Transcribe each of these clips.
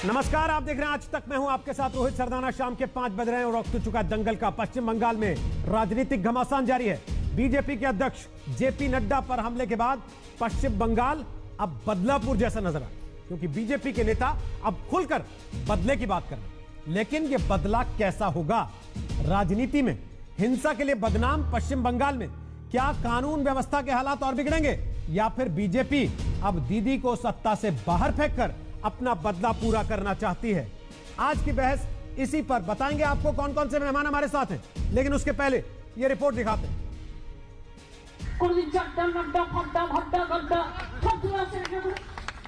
नमस्कार, आप देख रहे हैं आज तक। मैं हूं आपके साथ रोहित सरदाना। शाम के 5 बज रहे हैं और वक्त हो चुका है दंगल का। पश्चिम बंगाल में राजनीतिक घमासान जारी है। बीजेपी के अध्यक्ष जेपी नड्डा पर हमले के बाद पश्चिम बंगाल अब बदलापुर जैसा नजर आ, क्योंकि बीजेपी के नेता अब खुलकर बदले की बात कर रहे हैं। लेकिन यह बदला कैसा होगा? राजनीति में हिंसा के लिए बदनाम पश्चिम बंगाल में क्या कानून व्यवस्था के हालात और बिगड़ेंगे, या फिर बीजेपी अब दीदी को सत्ता से बाहर फेंककर अपना बदला पूरा करना चाहती है? आज की बहस इसी पर। बताएंगे आपको कौन कौन से मेहमान हमारे साथ हैं, लेकिन उसके पहले ये रिपोर्ट दिखाते हैं।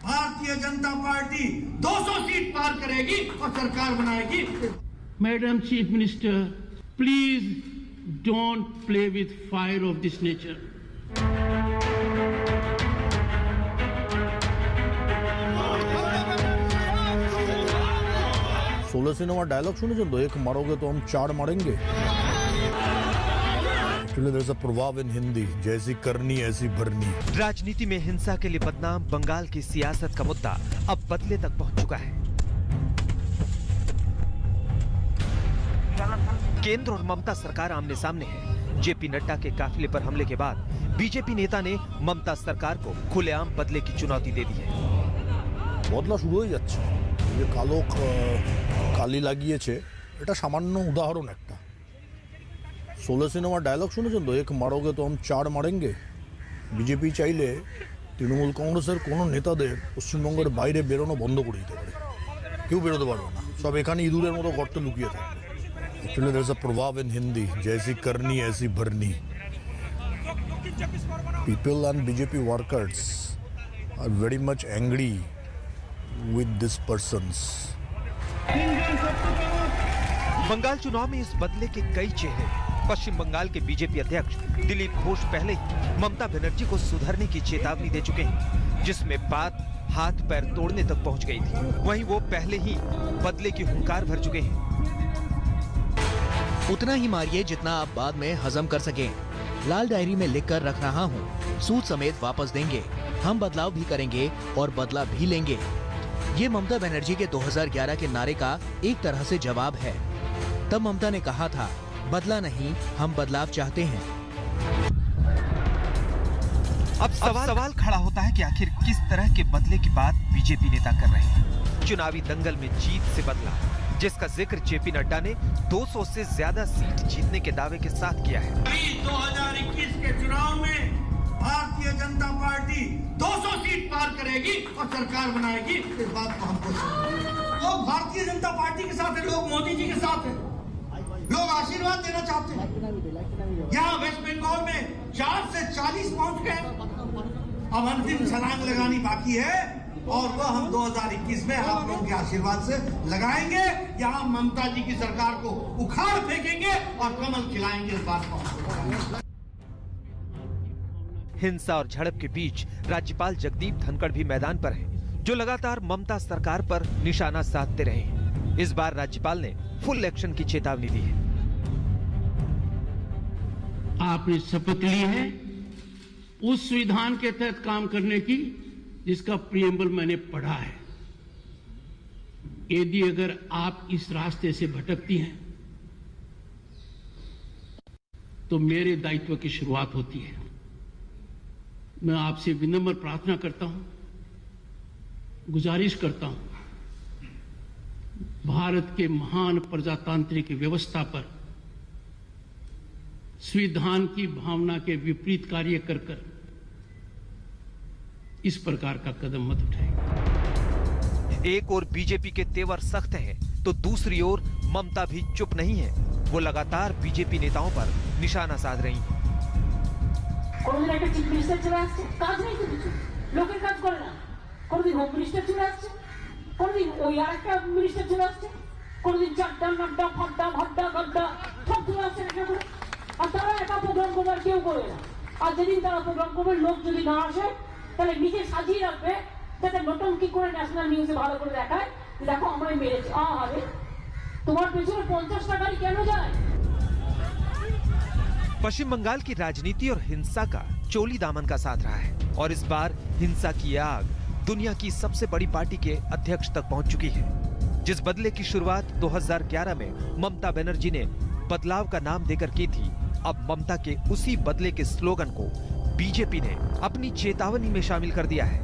भारतीय जनता पार्टी 200 सीट पार करेगी और सरकार बनाएगी। Madam chief minister, please don't play with fire of this nature. सोलह सिनेमा डायलॉग सुने जो दो एक मारोगे तो हम चार मारेंगे। Actually, there's a proverb in Hindi, जैसी करनी ऐसी भरनी। राजनीति में हिंसा के लिए बदनाम बंगाल की सियासत का मुद्दा अब बदले तक पहुंच चुका है। केंद्र और ममता सरकार आमने सामने है। जेपी नड्डा के काफिले पर हमले के बाद बीजेपी नेता ने ममता सरकार को खुलेआम बदले की चुनौती दे दी है। বদলা শুরু হয়ে যাচ্ছে। যে কালো কালি লাগিয়েছে এটা সামান্য উদাহরণ একটা। 16 সিনেমা ডায়লগ শুনেছেন তো, এক মারোগে তো हम চার মারেंगे। বিজেপি চাইলে তৃণমূল কংগ্রেসের কোনো নেতাদের পশ্চিমবঙ্গের বাইরে বেরোনো বন্ধ করে দিতে পারে। কেউ বেরোতে পারবে না, সব এখানে ইঁদুরের মতো গর্তে লুকিয়ে থাকবে। Actually, there's a proverb in Hindi, जैसी करनी ऐसी भरनी। People and BJP workers are very much angry with this persons. Bengal चुनाव में इस बदले के कई चेहरे। पश्चिम बंगाल के बीजेपी अध्यक्ष दिलीप घोष पहले ही ममता बनर्जी को सुधरने की चेतावनी दे चुके हैं, जिसमें बात हाथ पैर तोड़ने तक पहुंच गई थी। वहीं वो पहले ही बदले की हुंकार भर चुके हैं। उतना ही मारिए जितना आप बाद में हजम कर सकें। लाल डायरी में लिखकर रख रहा हूँ, सूद समेत वापस देंगे। हम बदलाव भी करेंगे और बदला भी लेंगे। ये ममता बनर्जी के 2011 के नारे का एक तरह से जवाब है। तब ममता ने कहा था, बदला नहीं, हम बदलाव चाहते हैं। अब सवाल खड़ा होता है कि आखिर किस तरह के बदले की बात बीजेपी नेता कर रहे हैं। चुनावी दंगल में जीत से बदला, जिसका जिक्र जेपी नड्डा ने 200 से ज्यादा सीट जीतने के दावे के साथ किया है। 2021 के चुनाव में भारतीय जनता पार्टी 200 सीट पार करेगी और सरकार बनाएगी। इस बात को हमको लोग भारतीय जनता पार्टी के साथ है, लोग मोदी जी के साथ है, लोग आशीर्वाद देना चाहते हैं। यहाँ वेस्ट बंगाल में 4 से 40 पहुंच गए। अब अंतिम छलांग लगानी बाकी है और वह हम 2021 में आप लोगों के आशीर्वाद से लगाएंगे। यहाँ ममता जी की सरकार को उखाड़ फेंकेंगे और कमल खिलाएंगे। इस बात को हिंसा और झड़प के बीच राज्यपाल जगदीप धनखड़ भी मैदान पर हैं, जो लगातार ममता सरकार पर निशाना साधते रहे हैं। इस बार राज्यपाल ने फुल एक्शन की चेतावनी दी है। आपने शपथ ली है उस संविधान के तहत काम करने की जिसका प्रियम्बल मैंने पढ़ा है। यदि अगर आप इस रास्ते से भटकती हैं तो मेरे दायित्व की शुरुआत होती है। मैं आपसे विनम्र प्रार्थना करता हूं, गुजारिश करता हूं, भारत के महान प्रजातांत्रिक व्यवस्था पर संविधान की भावना के विपरीत कार्य कर इस प्रकार का कदम मत उठाएं। एक ओर बीजेपी के तेवर सख्त हैं, तो दूसरी ओर ममता भी चुप नहीं है। वो लगातार बीजेपी नेताओं पर निशाना साध रही हैं। কোনদিন একটা চিফ মিনিস্টার চলে আসছে, কাজ নেই তো কিছু, লোকের কাজ করে না। কোনদিন হোম মিনিস্টার চলে আসছে, কোনদিন ওই আরেকটা মিনিস্টার চলে আসছে, কোনদিন চারটা নাড্ডা ফাড্ডা ভাড্ডা গাড্ডা সব চলে আসছে একটা করে। আর তারা একা প্রোগ্রাম করবে আর কেউ করবে না। আর যেদিন তারা প্রোগ্রাম করবে, লোক যদি না আসে তাহলে নিজে সাজিয়ে রাখবে, যাতে নটঙ্কি করে ন্যাশনাল নিউজে ভালো করে দেখায় যে দেখো আমায় মেরেছে। আরে তোমার পেছনে 50টা গাড়ি কেন যায়? पश्चिम बंगाल की राजनीति और हिंसा का चोली दामन का साथ रहा है और इस बार हिंसा की आग दुनिया की सबसे बड़ी पार्टी के अध्यक्ष तक पहुंच चुकी है। जिस बदले की शुरुआत 2011 में ममता बनर्जी ने बदलाव का नाम देकर की थी, अब ममता के उसी बदले के स्लोगन को बीजेपी ने अपनी चेतावनी में शामिल कर दिया है।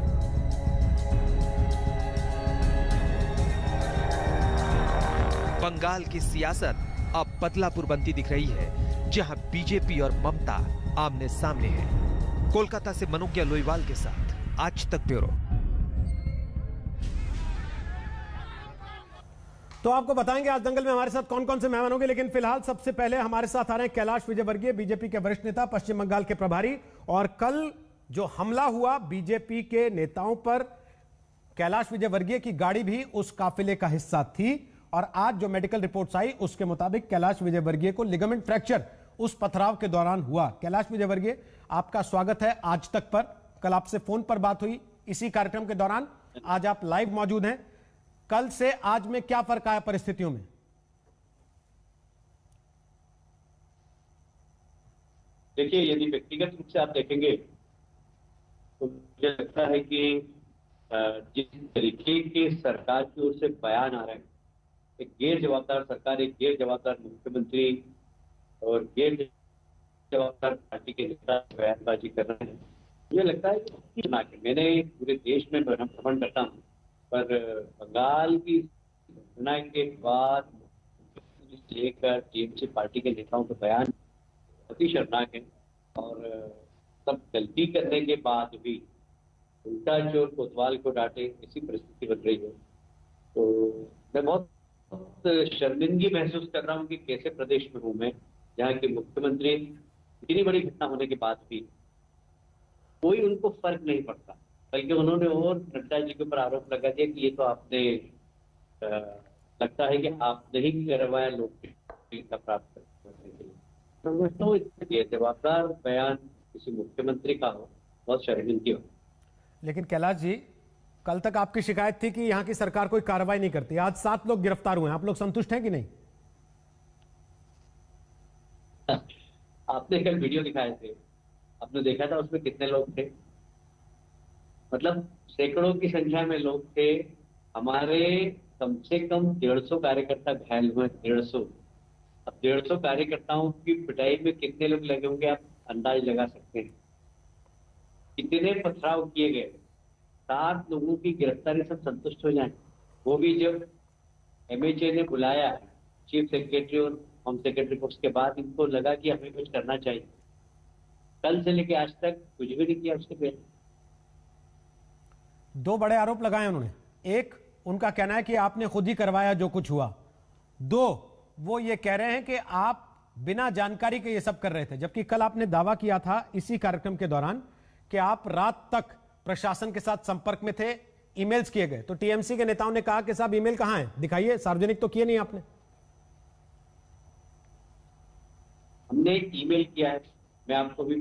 बंगाल की सियासत अब बदलापुर बनती दिख रही है, जहां बीजेपी और ममता आमने सामने हैं। कोलकाता से मनोज्ञा लोईवाल के साथ आज तक ब्यूरो। तो आपको बताएंगे आज दंगल में हमारे साथ कौन कौन से मेहमान होंगे, लेकिन फिलहाल सबसे पहले हमारे साथ आ रहे हैं कैलाश विजयवर्गीय, बीजेपी के वरिष्ठ नेता, पश्चिम बंगाल के प्रभारी। और कल जो हमला हुआ बीजेपी के नेताओं पर, कैलाश विजयवर्गीय की गाड़ी भी उस काफिले का हिस्सा थी। और आज जो मेडिकल रिपोर्ट्स आई उसके मुताबिक कैलाश विजयवर्गीय को लिगामेंट फ्रैक्चर उस पथराव के दौरान हुआ। कैलाश विजयवर्गीय, आपका स्वागत है आज तक पर। कल आपसे फोन पर बात हुई इसी कार्यक्रम के दौरान, आज आप लाइव मौजूद हैं। कल से आज में क्या फर्क आया परिस्थितियों में? देखिए, यदि व्यक्तिगत रूप से आप देखेंगे तो मुझे लगता है कि जिस तरीके के सरकार की ओर से बयान आ रहे हैं, एक गैर जवाबदार सरकार, एक गैर जवाबदार मुख्यमंत्री और गैर जवाबदार पार्टी के नेता बयानबाजी कर रहे हैं, मुझे लगता है कि मैंने पूरे देश में भ्रमण करता हूँ, पर बंगाल की घटना के बाद लेकर टीएमसी पार्टी के नेताओं के बयान बहुत ही शर्मनाक है। और सब गलती करने के बाद भी उल्टा चोर कोतवाल को डांटे, ऐसी परिस्थिति बन रही है। तो मैं बहुत शर्मिंदगी महसूस कर रहा हूँ कि कैसे प्रदेश में हूँ मैं, जहाँ के मुख्यमंत्री इतनी बड़ी घटना होने के बाद भी कोई उनको फर्क नहीं पड़ता, बल्कि उन्होंने और नड्डा जी के ऊपर आरोप लगा दिया कि ये तो आपने लगता है कि आपने ही करवाया लोकप्रियता प्राप्त करने के लिए। तो ये जवाबदार बयान किसी मुख्यमंत्री का हो, बहुत शर्मिंदगी हो। लेकिन कैलाश जी, कल तक आपकी शिकायत थी कि यहां की सरकार कोई कार्रवाई नहीं करती। आज 7 लोग गिरफ्तार हुए हैं, आप लोग संतुष्ट हैं कि नहीं? आपने कल वीडियो दिखाए थे, आपने देखा था उसमें कितने लोग थे? मतलब सैकड़ों की संख्या में लोग थे। हमारे कम से कम 150 कार्यकर्ता घायल हुए, 150। अब 150 कार्यकर्ताओं की पिटाई में कितने लोग लगे होंगे, आप अंदाज लगा सकते हैं। कितने पथराव किए गए। 7 लोगों की गिरफ्तारी सब संतुष्ट हो जाए, वो भी जब एमएचए ने बुलाया चीफ सेक्रेटरी और होम सेक्रेटरी को, उसके बाद इनको लगा कि हमें कुछ करना चाहिए। कल से लेके आज तक कुछ भी नहीं किया उसके पहले। 2 बड़े आरोप लगाए उन्होंने। एक, उनका कहना है कि आपने खुद ही करवाया जो कुछ हुआ। 2, वो ये कह रहे हैं कि आप बिना जानकारी के ये सब कर रहे थे, जबकि कल आपने दावा किया था इसी कार्यक्रम के दौरान कि आप रात तक प्रशासन के साथ संपर्क में थे, ईमेल्स किए गए। तो टीएमसी के नेताओं ने कहा कि साहब ईमेल कहां है, दिखाइए, सार्वजनिक तो किए नहीं आपने। हमने ईमेल किया है, मैं आपको भी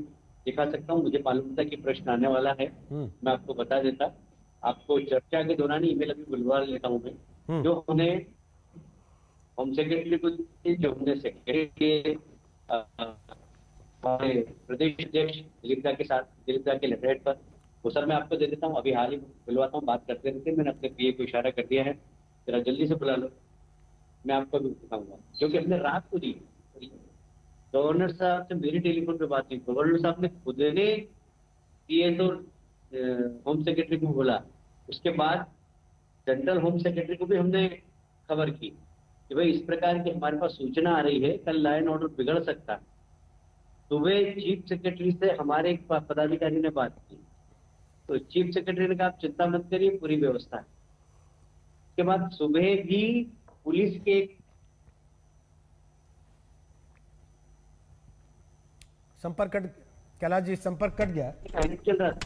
दिखा सकता हूं। मुझे मालूम था कि प्रश्न आने वाला है, मैं आपको बता देता। आपको चर्चा के दौरान ईमेल अभी बुलवा लेता हूं मैं, जो हमने होम सेक्रेटरी को, जो हमने सेक्रेटरी हमारे प्रदेश अध्यक्ष दिलीप दा के साथ, दिलीप दा के लेटरहेड पर, वो सर मैं आपको दे देता हूँ। अभी हाल ही बुलवाता हूँ, बात करते रहते। मैंने अपने पीए को इशारा कर दिया है, जरा जल्दी से बुला लो, मैं आपको भी दिखाऊंगा, क्योंकि हमने रात को दी। गवर्नर साहब से मेरी टेलीफोन पे बात हुई, गवर्नर साहब ने खुद ने पीएस और होम सेक्रेटरी को बोला। उसके बाद जनरल होम सेक्रेटरी को भी हमने खबर की कि भाई इस प्रकार की हमारे पास सूचना आ रही है, कल लॉ एंड ऑर्डर बिगड़ सकता है। सुबह चीफ सेक्रेटरी से हमारे एक पदाधिकारी ने बात की, तो चीफ सेक्रेटरी ने कहा आप चिंता मत करिए, पूरी व्यवस्था है। उसके बाद सुबह भी पुलिस के संपर्क कट, कैलाश जी संपर्क कट गया चल रहा था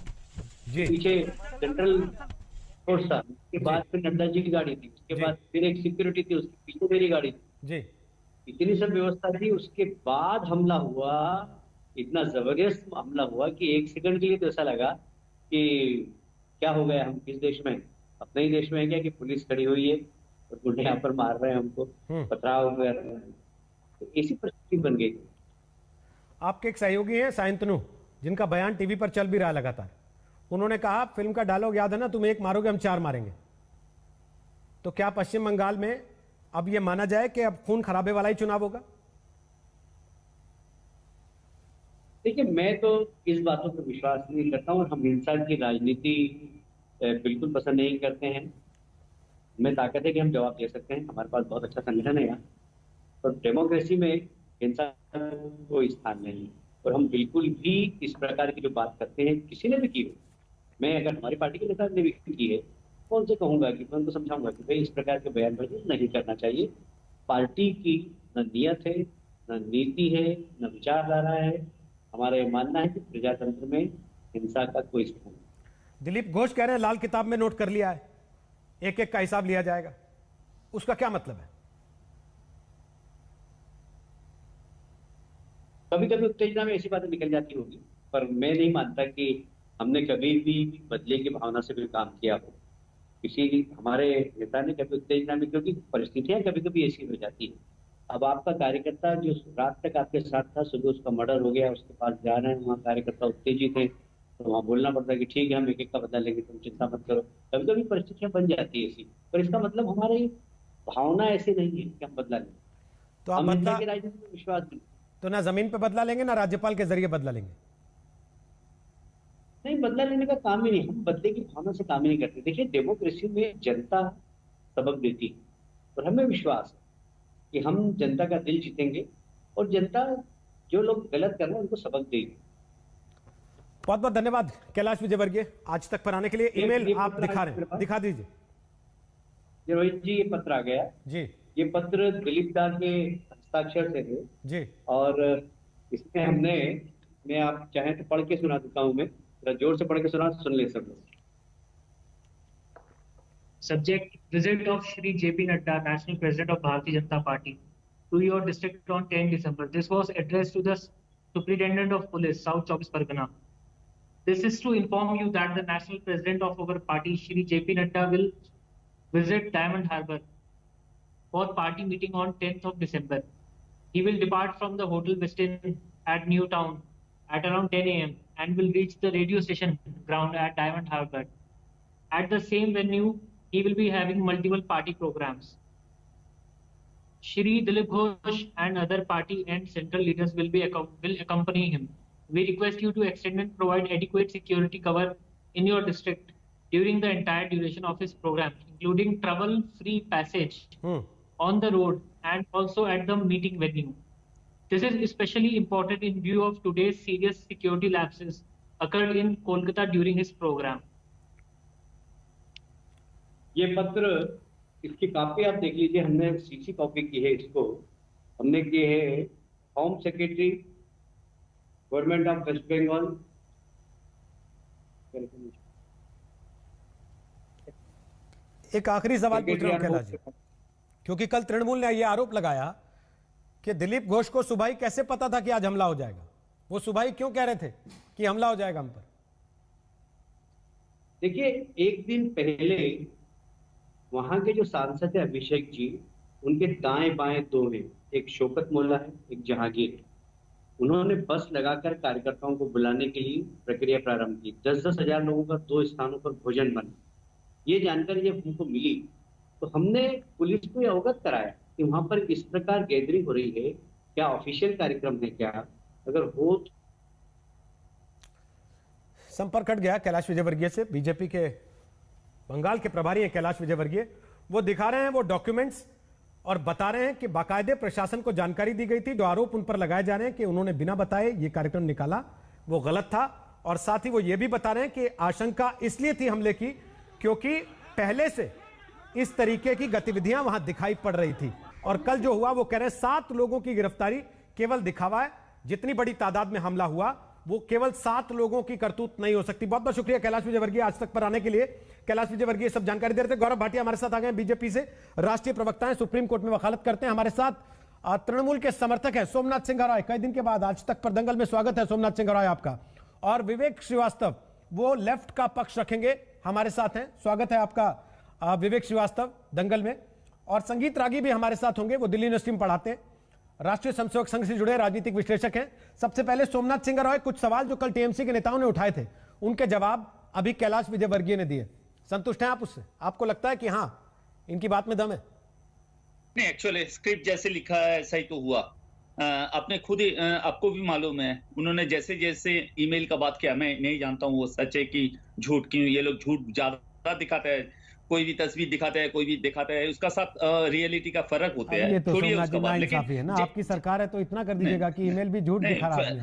जी, पीछे सेंट्रल फोर्स था, उसके बाद फिर नड्डा जी की गाड़ी थी, उसके बाद फिर एक सिक्योरिटी थी, उसके पीछे मेरी गाड़ी थी जी। इतनी सब व्यवस्था थी। उसके बाद हमला हुआ, इतना जबरदस्त हमला हुआ कि 1 सेकंड के लिए तो ऐसा लगा कि क्या हो गया, हम किस देश में, अपने ही देश में है क्या, कि पुलिस खड़ी हुई है और गुंडे यहाँ पर मार रहे हैं हमको, पथराव कर रहे हैं। तो ऐसी परिस्थिति बन गई। आपके एक सहयोगी हैं साइंतनु, जिनका बयान टीवी पर चल भी रहा लगातार। उन्होंने कहा फिल्म का डायलॉग याद है ना, तुम एक मारोगे हम 4 मारेंगे। तो क्या पश्चिम बंगाल में अब यह माना जाए कि अब खून खराबे वाला ही चुनाव होगा? देखिए, मैं तो इस बातों पर विश्वास नहीं करता हूँ और हम हिंसा की राजनीति बिल्कुल पसंद नहीं करते हैं। हमें ताकत है कि हम जवाब दे सकते हैं, हमारे पास बहुत अच्छा संगठन है यहाँ, और डेमोक्रेसी में हिंसा कोई स्थान नहीं है। और हम बिल्कुल भी इस प्रकार की जो बात करते हैं, किसी ने भी की हो, मैं अगर हमारी पार्टी के नेता ने भी की है, कौन से कहूंगा कि मैं उनको समझाऊंगा कि भाई इस प्रकार के बयानबाजी नहीं करना चाहिए। पार्टी की न नियत है, न नीति है, न विचारधारा है। हमारा ये मानना है कि प्रजातंत्र में हिंसा का कोई स्थान नहीं। दिलीप घोष कह रहे हैं लाल किताब में नोट कर लिया है, एक एक का हिसाब लिया जाएगा, उसका क्या मतलब है? कभी कभी उत्तेजना में ऐसी बातें निकल जाती होगी, पर मैं नहीं मानता कि हमने कभी भी बदले की भावना से कोई काम किया हो। किसी हमारे नेता ने कभी उत्तेजना में, क्योंकि परिस्थितियां कभी कभी ऐसी हो जाती है। अब आपका कार्यकर्ता जो रात तक आपके साथ था, सुबह उसका मर्डर हो गया, उसके पास जा रहे हैं, वहाँ कार्यकर्ता उत्तेजित है, तो वहाँ बोलना पड़ता है कि ठीक है हम एक एक का बदला लेंगे, तुम चिंता मत करो। कभी कभी परिस्थितियां बन जाती है ऐसी, पर इसका मतलब हमारी भावना ऐसी नहीं है कि हम बदला लेंगे। तो आप हम बदला हिंसा की राजनीति में विश्वास नहीं। तो ना जमीन पे बदला लेंगे ना राज्यपाल के जरिए बदला लेंगे? नहीं, बदला लेने का काम ही नहीं, हम बदले की भावना से काम ही नहीं करते। देखिए, डेमोक्रेसी में जनता सबक देती है और हमें विश्वास है कि हम जनता का दिल जीतेंगे और जनता जो लोग गलत कर रहे हैं उनको सबक देगी। बहुत बहुत धन्यवाद कैलाश विजयवर्गीय आज तक पर आने के लिए। ईमेल आप दिखा रहे हैं, दिखा दीजिए। रोहित जी, ये पत्र आ गया जी। ये पत्र दिलीप दा के हस्ताक्षर से है जी। और इसमें मैं आप चाहें तो पढ़ के सुना देता हूँ। मैं जोर से पढ़ के सुन ले सब लोग। Subject: visit of Shri J.P. Nadda, National President of Bharatiya Janata Party, to your district on 10 December. This was addressed to the Superintendent of Police, South 24 Pargana. This is to inform you that the National President of our party, Shri J.P. Nadda, will visit Diamond Harbour for party meeting on 10th of December. He will depart from the Hotel Westin at New Town at around 10 a.m. and will reach the radio station ground at Diamond Harbour. At the same venue, he will be having multiple party programs. Shri Dilip Ghosh and other party and central leaders will accompany him. We request you to extend and provide adequate security cover in your district during the entire duration of his program, including trouble-free passage on the road and also at the meeting venue. This is especially important in view of today's serious security lapses occurred in Kolkata during his program. ये पत्र, इसकी copy आप देख लीजिए। हमने CC copy की है, इसको हमने की है home secretary government of West Bengal. एक आखिरी सवाल पूछ रहा हूं कैलाश जी, क्योंकि कल तृणमूल ने यह आरोप लगाया कि दिलीप घोष को सुबह ही कैसे पता था कि आज हमला हो जाएगा? वो सुबह ही क्यों कह रहे थे कि हमला हो जाएगा हम पर? देखिए, एक दिन पहले वहां के जो सांसद है अभिषेक जी, उनके दाएं बाएं दो हैं, एक शौकत मोल्ला है, एक जहांगीर है। उन्होंने बस लगाकर कार्यकर्ताओं को बुलाने के लिए प्रक्रिया प्रारंभ की। 10-10 हजार लोगों का 2 स्थानों पर भोजन बना। ये जानकारी जब हमको मिली तो हमने पुलिस को अवगत कराया कि वहां पर इस प्रकार गैदरिंग हो रही है, क्या ऑफिशियल कार्यक्रम है क्या? अगर हो तो संपर्क हट गया कैलाश विजयवर्गीय से। बीजेपी के बंगाल के प्रभारी हैं कैलाश विजयवर्गीय, वो दिखा रहे हैं वो डॉक्यूमेंट्स और बता रहे हैं कि बाकायदे प्रशासन को जानकारी दी गई थी। जो आरोप उन पर लगाए जा रहे हैं कि उन्होंने बिना बताए ये कार्यक्रम निकाला, वो गलत था। और साथ ही वो ये भी बता रहे हैं कि आशंका इसलिए थी हमले की क्योंकि पहले से इस तरीके की गतिविधियां वहां दिखाई पड़ रही थी। और कल जो हुआ वो कह रहे हैं 7 लोगों की गिरफ्तारी केवल दिखावा है। जितनी बड़ी तादाद में हमला हुआ वो केवल 7 लोगों की करतूत नहीं हो सकती। बहुत बहुत शुक्रिया कैलाश विजयवर्गीय आज तक पर आने के लिए। कैलाश विजयवर्गीय सब जानकारी दे रहे थे। गौरव भाटिया हमारे साथ आ गए बीजेपी से, राष्ट्रीय प्रवक्ता हैं, सुप्रीम कोर्ट में वकालत करते हैं। हमारे साथ तृणमूल के समर्थक हैं सोमनाथ सिंह राय। कई दिन के बाद आज तक पर दंगल में स्वागत है सोमनाथ सिंह राय आपका। और विवेक श्रीवास्तव, वो लेफ्ट का पक्ष रखेंगे, हमारे साथ हैं। स्वागत है आपका विवेक श्रीवास्तव दंगल में। और संगीत रागी भी हमारे साथ होंगे, वो दिल्ली यूनिवर्सिटी में पढ़ाते हैं, राष्ट्रीय स्वयंसेवक संघ से जुड़े राजनीतिक विश्लेषक हैं। सबसे पहले सोमनाथ सिंह राय, कुछ सवाल जो कल टीएमसी के नेताओं ने उठाए थे उनके जवाब अभी कैलाश विजयवर्गीय ने दिए, संतुष्ट हैं आप उससे? आपको लगता है कि हाँ इनकी बात में दम है? नहीं, एक्चुअली स्क्रिप्ट जैसे लिखा है ऐसा ही तो हुआ। आपने खुद ही आपको भी मालूम है, उन्होंने जैसे जैसे ईमेल का बात किया, मैं नहीं जानता हूँ वो सच है कि झूठ, क्यों ये लोग झूठ ज्यादा दिखाते हैं। कोई भी तस्वीर दिखाता है, कोई भी दिखाता है, उसका साथ रियलिटी का फर्क होता है। ये तो थोड़ी है सोमनाथ उसका जी बात, नाइंसाफी है ना, आपकी सरकार है तो इतना कर दीजिएगा कि ईमेल भी झूठ दिखा रहा है।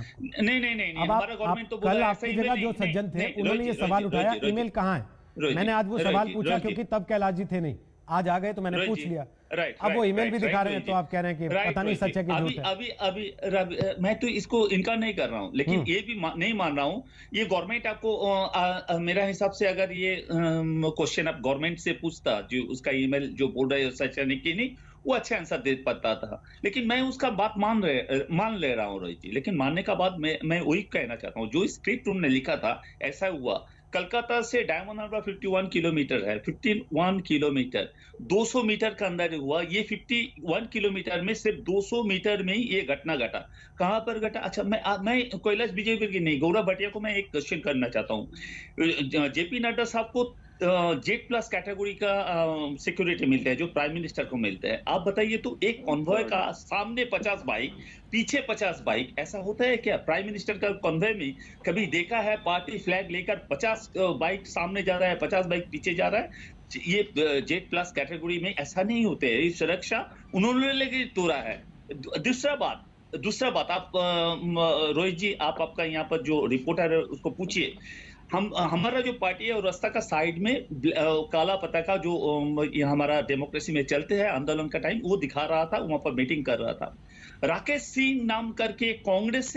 नहीं, अब हमारा गवर्नमेंट तो कल आपकी जगह जो सज्जन थे उन्होंने ये सवाल उठाया, ईमेल कहाँ है? मैंने आज वो सवाल पूछा क्योंकि तब कैलाश जी थे नहीं, आज आ गए तो मैंने पूछ लिया। अब वो ईमेल भी दिखा रहे हैं तो आप कह रहे हैं कि पता नहीं सच है कि झूठ है। अभी मैं तो इसको इनकार नहीं कर रहा हूँ, लेकिन ये भी नहीं मान रहा हूँ। ये गवर्नमेंट आपको मेरा हिसाब से अगर ये क्वेश्चन आप गवर्नमेंट से पूछता, जो उसका ईमेल जो बोल रहे हो सच है कि नहीं, वो अच्छे आंसर दे पाता था। लेकिन मैं उसका बात मान ले रहा हूँ रोहित जी। लेकिन मानने का बाद मैं वही कहना चाहता हूँ, जो स्क्रिप्ट उन्होंने लिखा था ऐसा हुआ। कलकत्ता से डायमंड हार्बर 51 किलोमीटर है, 51 किलोमीटर 200 मीटर का अंदर हुआ। ये 51 किलोमीटर में सिर्फ 200 मीटर में ही ये घटना घटा। कहां पर घटा? अच्छा, मैं कैलाश विजयवर्गीय की नहीं, गौरव भटिया को मैं एक क्वेश्चन करना चाहता हूँ। जेपी नड्डा साहब को जेड प्लस कैटेगरी का सिक्योरिटी मिलता है जो प्राइम मिनिस्टर को मिलता है। आप बताइए तो एक कॉन्वॉय का सामने 50 बाइक, पीछे 50 बाइक, ऐसा होता है क्या? प्राइम मिनिस्टर का कॉन्वॉय में कभी देखा है पार्टी फ्लैग लेकर 50 बाइक सामने जा रहा है, 50 बाइक पीछे जा रहा है? ये जेड प्लस कैटेगरी में ऐसा नहीं होते है। सुरक्षा उन्होंने लेके तोड़ा है। दूसरा बात आप रोहित जी, आपका यहाँ पर जो रिपोर्टर है उसको पूछिए। हमारा जो पार्टी है और रास्ता का साइड में काला पताका जो हमारा डेमोक्रेसी में चलते हैं आंदोलन का टाइम, वो दिखा रहा था, वहां पर मीटिंग कर रहा था। राकेश सिंह नाम करके कांग्रेस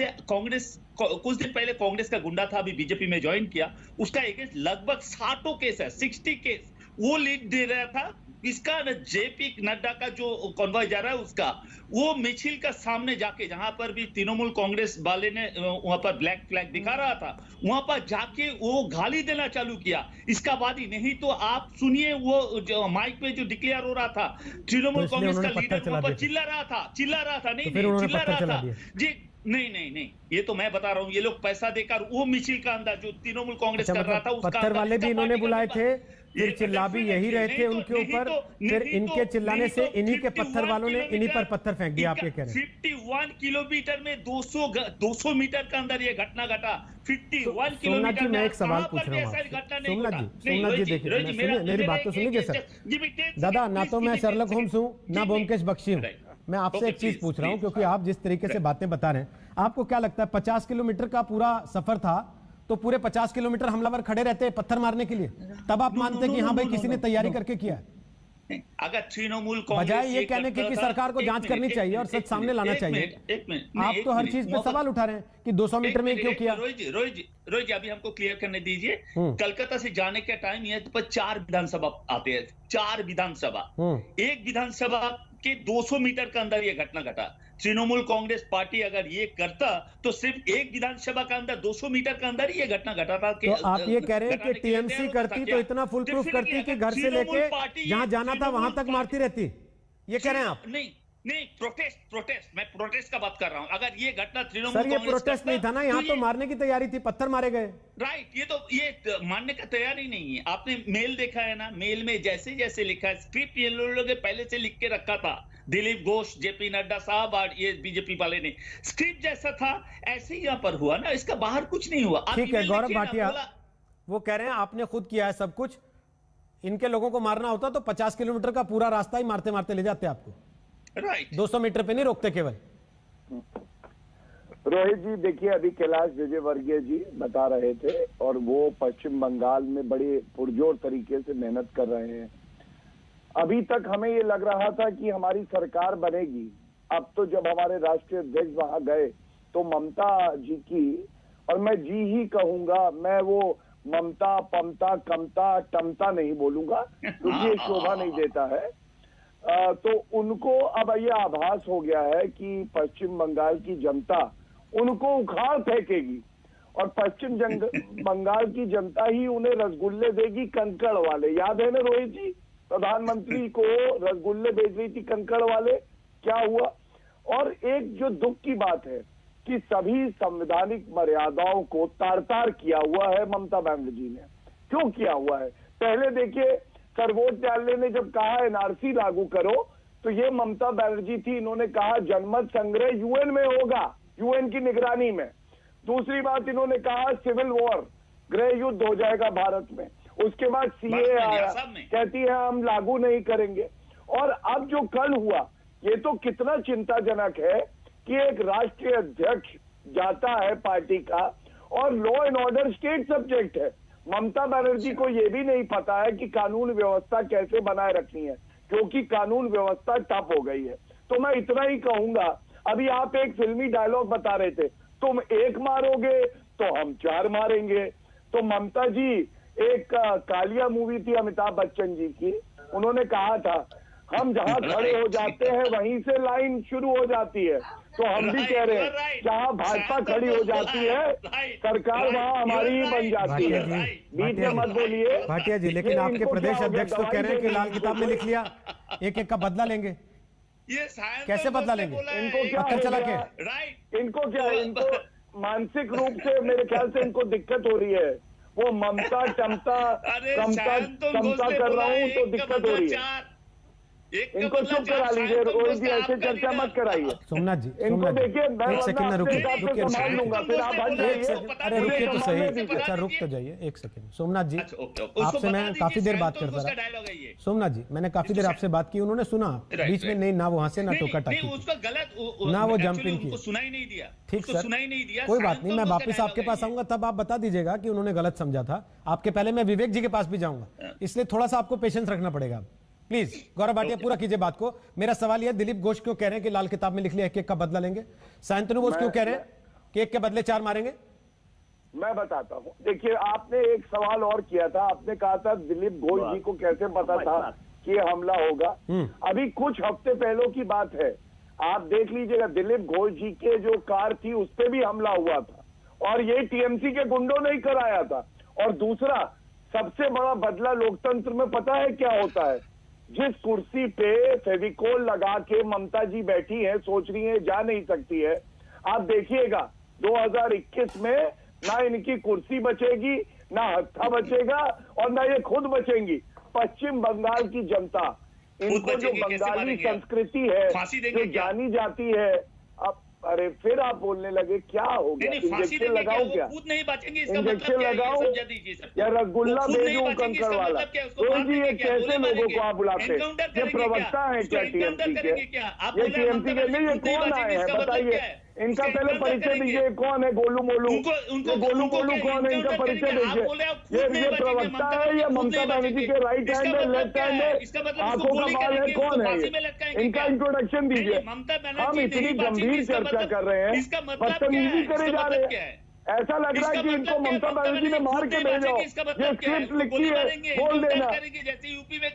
कुछ दिन पहले कांग्रेस का गुंडा था, अभी बीजेपी में ज्वाइन किया। उसका अगेंस्ट लगभग 60 केस है, 60 केस वो लीड दे रहा था। इसका जेपी नड्डा का जो कॉन्वॉय जा रहा है उसका, वो मिছিল का सामने जाके, जहां पर भी तृणमूल कांग्रेस वाले ने वहां पर ब्लैक फ्लैग दिखा रहा था, वहां पर जाके वो गाली देना चालू किया। इसका बाद ही नहीं तो आप सुनिए, वो जो माइक पे जो डिक्लेयर हो रहा था, तृणमूल कांग्रेस का लीडर वहां पर चिल्ला रहा था जी। नहीं, ये तो मैं बता रहा हूँ, ये लोग पैसा देकर वो मिছিল का अंदर जो तृणमूल कांग्रेस कर रहा था उसका पत्थर वाले भी इन्होंने बुलाए थे, फिर चिल्ला भी यही रहे थे उनके ऊपर, फिर इनके चिल्लाने से इन्हीं के पत्थर वालों ने इन्हीं पर पत्थर फेंक दिया। आप ये कह रहे हैं 51 किलोमीटर में 200 मीटर का अंदर ये घटना घटा। 51 किलोमीटर। सोमनाथ जी, मैं एक सवाल पूछ रहा हूँ सोमनाथ जी देखिए, मेरी बात तो सुनिए सर। दादा, ना तो मैं शर्लक होम्स हूँ ना ब्योमकेश बख्शी हूँ, मैं आपसे एक चीज पूछ रहा हूँ, क्योंकि आप जिस तरीके से बातें बता रहे हैं, आपको क्या लगता है 50 किलोमीटर का पूरा सफर था तो पूरे 50 किलोमीटर हमलावर खड़े रहते हैं पत्थर मारने के लिए, तब आप मानते हैं कि हाँ भाई किसी ने तैयारी करके किया है? अगर तृणमूल कांग्रेस बजाय ये कहने की कि सरकार को जांच करनी चाहिए और सच सामने लाना चाहिए, आप तो हर चीज पे सवाल उठा रहे हैं कि 200 मीटर में क्यों किया? रोहित जी अभी हमको क्लियर करने दीजिए। कलकत्ता से जाने के टाइम ये पर 4 विधानसभा आते हैं, 4 विधानसभा, एक विधानसभा के 200 मीटर के अंदर ये घटना घटा। तृणमूल कांग्रेस पार्टी अगर ये करता तो सिर्फ एक विधानसभा के अंदर 200 मीटर के अंदर ये घटना घटा था। तो आप ये कह रहे हैं कि टीएमसी करती तो इतना फुल प्रूफ करती कि घर से लेके जहां जाना था वहां तक मारती रहती, ये कह रहे हैं आप? नहीं, प्रोटेस्ट मैं प्रोटेस्ट का बात कर रहा हूं। अगर ये घटना तृणमूल सर, ये प्रोटेस्ट नहीं था ना, यहाँ तो मारने की तैयारी थी, पत्थर मारे गए। राइट, ये मानने का तैयारी नहीं है। आपने मेल देखा है ना, मेल में जैसे जैसे लिखा है, स्क्रिप्ट ये लोगों ने पहले से लिख के रखा था, दिलीप घोष, जेपी नड्डा साहब और ये बीजेपी वाले ने स्क्रिप्ट जैसा था ऐसे ही यहाँ पर हुआ ना, इसका बाहर कुछ नहीं हुआ। ठीक है, गौरव भाटिया वो कह रहे हैं आपने खुद किया है सब कुछ, इनके लोगों को मारना होता तो 50 किलोमीटर का पूरा रास्ता ही मारते मारते ले जाते आपको। राइट, 200 मीटर पे नहीं रोकते केवल। रोहित जी देखिए, अभी कैलाश विजयवर्गीय जी बता रहे थे और वो पश्चिम बंगाल में बड़े पुरजोर तरीके से मेहनत कर रहे हैं। अभी तक हमें ये लग रहा था कि हमारी सरकार बनेगी। अब तो जब हमारे राष्ट्रीय अध्यक्ष वहां गए तो ममता जी की, और मैं जी ही कहूंगा, मैं वो ममता पमता कमता टमता नहीं बोलूंगा क्योंकि ये शोभा नहीं देता है। तो उनको अब ये आभास हो गया है कि पश्चिम बंगाल की जनता उनको उखाड़ फेंकेगी और पश्चिम बंगाल की जनता ही उन्हें रसगुल्ले देगी कंकड़ वाले। याद है ना रोहित जी, प्रधानमंत्री को रसगुल्ले भेज रही थी कंकड़ वाले, क्या हुआ? और एक जो दुख की बात है कि सभी संवैधानिक मर्यादाओं को तार तार किया हुआ है ममता बनर्जी ने। क्यों किया हुआ है? पहले देखिए, सर्वोच्च न्यायालय ने जब कहा एनआरसी लागू करो, तो ये ममता बनर्जी थी, इन्होंने कहा जनमत संग्रह यूएन में होगा, यूएन की निगरानी में। दूसरी बात इन्होंने कहा सिविल वॉर, गृह युद्ध हो जाएगा भारत में। उसके बाद सीए आया, कहती है हम लागू नहीं करेंगे। और अब जो कल हुआ, ये तो कितना चिंताजनक है कि एक राष्ट्रीय अध्यक्ष जाता है पार्टी का, और law and order state subject है। ममता बनर्जी को यह भी नहीं पता है कि कानून व्यवस्था कैसे बनाए रखनी है, क्योंकि कानून व्यवस्था ठप हो गई है। तो मैं इतना ही कहूंगा, अभी आप एक फिल्मी डायलॉग बता रहे थे, तुम एक मारोगे तो हम 4 मारेंगे। तो ममता जी, एक कालिया मूवी थी अमिताभ बच्चन जी की, उन्होंने कहा था हम जहां खड़े हो जाते हैं वहीं से लाइन शुरू हो जाती है। तो हम भी कह रहे हैं जहां भाजपा खड़ी हो जाती है, सरकार वहां हमारी ही बन जाती है। बीच में मत बोलिए भाटिया जी, लेकिन आपके प्रदेश अध्यक्ष तो कह रहे हैं कि लाल किताब में लिख लिया, एक एक का बदला लेंगे। कैसे बदला लेंगे? इनको क्या पता चला के इनको क्या, इनको मानसिक रूप से मेरे ख्याल से इनको दिक्कत हो रही है। वो ममता क्षमता कर रहा हूँ तो दिक्कत हो रही है। इनको चुप करा लीजिए, रोहित जी ऐसे चर्चा मत कराइए। सोमनाथ जी, इनको देखिए, एक सेकंड में रुकिए, संभाल लूंगा, फिर आप हट जाइए। अरे रुकिए तो सही, अच्छा रुक तो जाइए एक सेकंड। सोमनाथ जी, आपसे मैं काफी देर बात करता रहा। सोमनाथ जी, मैंने काफी देर आपसे बात की, उन्होंने सुना बीच में, नहीं ना वो हंसे ना टोका टाकी, ना वो जंपिंग की, सुना ही नहीं दिया। ठीक सर, कोई बात नहीं, मैं वापस आपके पास आऊंगा, तब आप बता दीजिएगा कि उन्होंने गलत समझा था। आपके पहले मैं विवेक जी के पास भी जाऊंगा, इसलिए थोड़ा सा आपको पेशेंस रखना पड़ेगा। प्लीज गौरव भाटिया पूरा कीजिए बात को। मेरा सवाल यह, दिलीप घोष क्यों कह रहे हैं कि लाल किताब में लिख लिया एक एक का बदला लेंगे? शांतनु बोस क्यों कह रहे हैं कि एक के बदले 4 मारेंगे? मैं बताता हूँ। देखिए, आपने एक सवाल और किया था, आपने कहा था दिलीप घोष जी को कैसे पता था कि ये हमला होगा। अभी कुछ हफ्ते पहले की बात है, आप देख लीजिएगा, दिलीप घोष जी के जो कार थी उस पर भी हमला हुआ था, और ये टीएमसी के गुंडों ने ही कराया था। और दूसरा सबसे बड़ा बदला लोकतंत्र में पता है क्या होता है? जिस कुर्सी पे फेविकोल लगा के ममता जी बैठी है, सोच रही है जा नहीं सकती है, आप देखिएगा 2021 में ना इनकी कुर्सी बचेगी, ना हत्था बचेगा, और ना ये खुद बचेंगी। पश्चिम बंगाल की जनता, इनको जो बंगाली संस्कृति है, जो जानी जाती है, अब अरे फिर आप बोलने लगे, क्या हो गया? इंजेक्शन लगाओ क्या? इंजेक्शन लगाओ या रसगुल्ला भेजूं कंकड़ वाला? तो जी ये कैसे लोगों को आप बुलाते हैं? ये प्रवक्ता है क्या टीएमसी के? ये टीएमसी के नहीं, ये कौन आए हैं बताइए? इनका पहले परिचय दीजिए, कौन है गोलू मोलू? ये गोलू मोलू कौन है? इनका परिचय दीजिए। ये प्रवक्ता है या ममता बनर्जी के राइट हैंड है, लेफ्ट हैंड है, आंखों का बाल है, कौन है ये? इनका इंट्रोडक्शन दीजिए। हम इतनी गंभीर चर्चा कर रहे हैं, बदतमीजी करे जा रहे हैं। ऐसा लग रहा है कि इनको ममता बनर्जी ने मार के भेजा हो। ये स्क्रिप्ट लिखी है, बोल देना।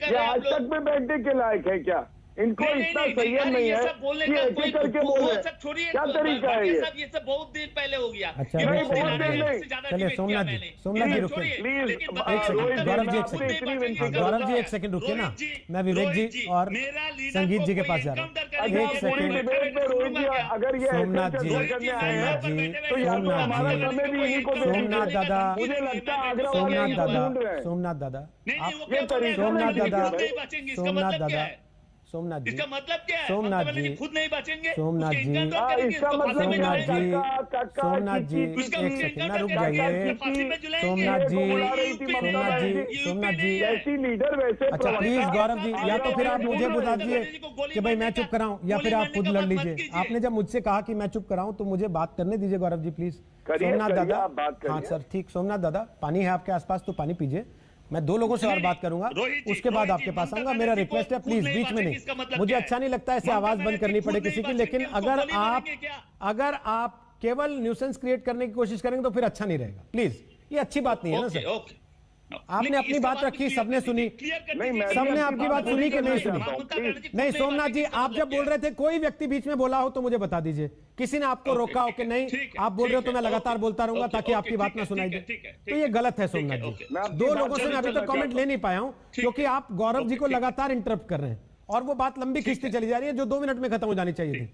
ये आज तक में बैठने के लायक है क्या? इनको इतना संयम नहीं है कि ऐसे करके बोले। क्या तरीका है ये सब बहुत देर पहले हो गया। अच्छा नहीं, बहुत देर नहीं। चलिए सोमनाथ जी, सोमनाथ जी रुकिए प्लीज। एक सेकंड, गौरव जी एक सेकंड, गौरव जी एक सेकंड रुकिए ना, मैं विवेक जी और संगीत जी के पास जा रहा हूँ। एक सेकंड, अगर ये सोमनाथ जी, सोमनाथ जी, सोमनाथ दादा, मुझे लगता है सोमनाथ दादा, सोमनाथ दादा, सोमनाथ दादा, सोमनाथ दादा, सोमनाथ जी, इसका मतलब क्या है? सोमनाथ जी खुद नहीं बचेंगे, सोमनाथ जी, इसका मतलब सोमनाथ जी, सोमनाथ जी एक सेकंड ना रुक जाइए। सोमनाथ जी, सोमनाथ जी, सोमनाथ जी, ऐसी लीडर वैसे। अच्छा प्लीज गौरव जी, या तो फिर आप मुझे बुला दीजिए कि भाई मैं चुप कराऊं, या फिर आप खुद लड़ लीजिए। आपने जब मुझसे कहा कि मैं चुप कराऊं तो मुझे बात करने दीजिए गौरव जी प्लीज। सोमनाथ दादा, हाँ सर ठीक। सोमनाथ दादा, पानी है आपके आसपास तो पानी पीजिए, मैं 2 लोगों से और बात करूंगा, उसके बाद आपके पास आऊंगा। मेरा रिक्वेस्ट है प्लीज बीच में नहीं, मुझे अच्छा नहीं लगता ऐसे आवाज बंद करनी पड़े किसी की, लेकिन अगर आप केवल न्यूसेंस क्रिएट करने की कोशिश करेंगे तो फिर अच्छा नहीं रहेगा। प्लीज, ये अच्छी बात नहीं है ना सर। आपने अपनी बात रखी, सबने सुनी, सबने आपकी बात सुनी कि नहीं सुनी? नहीं सोमनाथ जी, आप जब बोल रहे थे कोई व्यक्ति बीच में बोला हो तो मुझे बता दीजिए, किसी ने आपको रोका हो कि नहीं आप बोल रहे हो तो मैं लगातार बोलता रहूंगा ताकि आपकी बात ना सुनाई दे? तो ये गलत है सोमनाथ जी। 2 लोगों से मैं अभी तक कमेंट ले नहीं पाया हूं क्योंकि आप गौरव जी को लगातार इंटरप्ट कर रहे हैं और वो बात लंबी खींचती चली जा रही है जो 2 मिनट में खत्म हो जानी चाहिए थी।